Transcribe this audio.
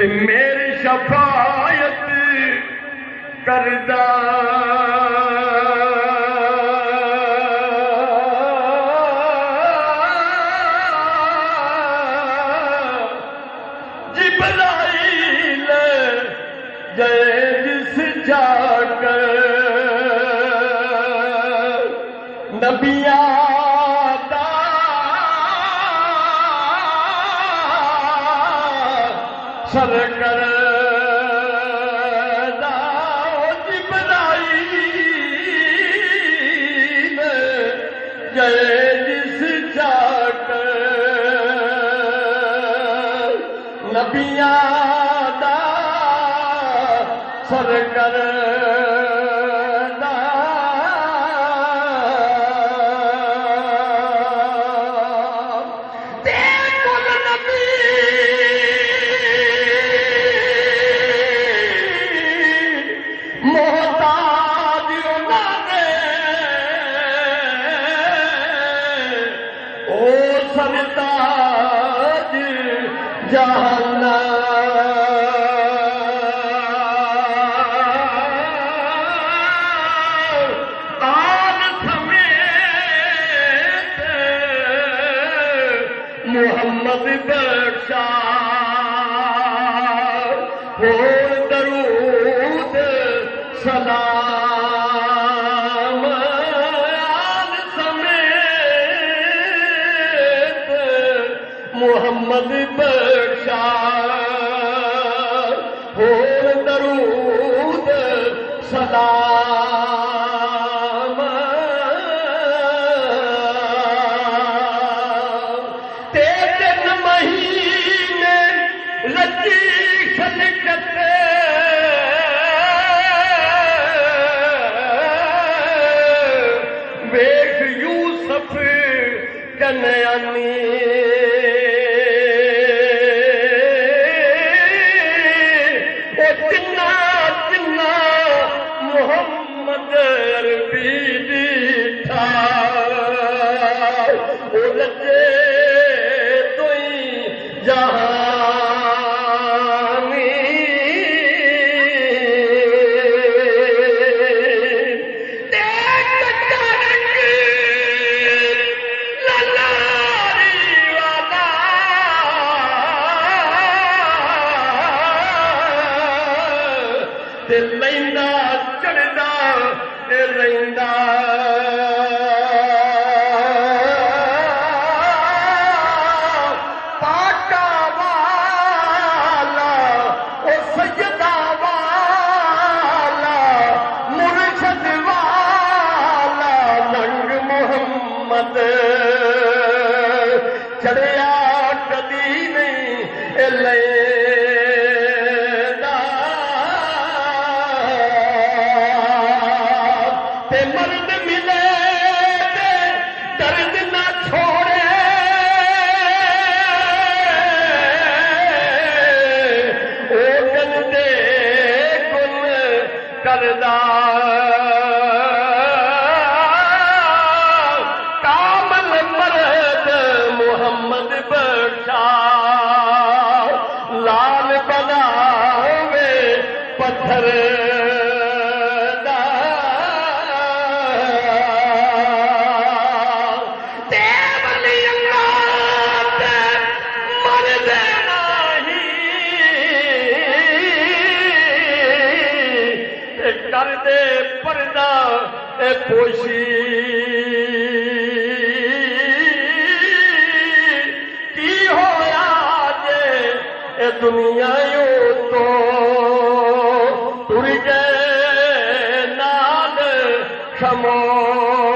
تے میری شفاعت کردہ جبرائیل جے جس جا کر نبیاں دا سر کر نبیاں سر کر سرتاج جہان آل سمیت محمد بخشا ہو درود سلام آل سمیت محمد بخشا ہو درود سلام تیرے مہینے رچی خلقت ویکھ یوسف کنعانی محمد عربی دیٹھا او لجے توئی جہانی دیکھ کرنگ للاری والا دل لیندہ چڑھدا رہندا پاکا والا او سجدہ والا مرشد والا ننگ محمد چڑھیا کدی نہیں لے مرد ملے درد نہ چھوڑے او گندے گن کردہ کامل مرد محمد بخشا لال بناوے پتھر کر دے پردہ اے پوشی کی ہویا جے اے دنیا یوں تو ٹر گئے نال خاموش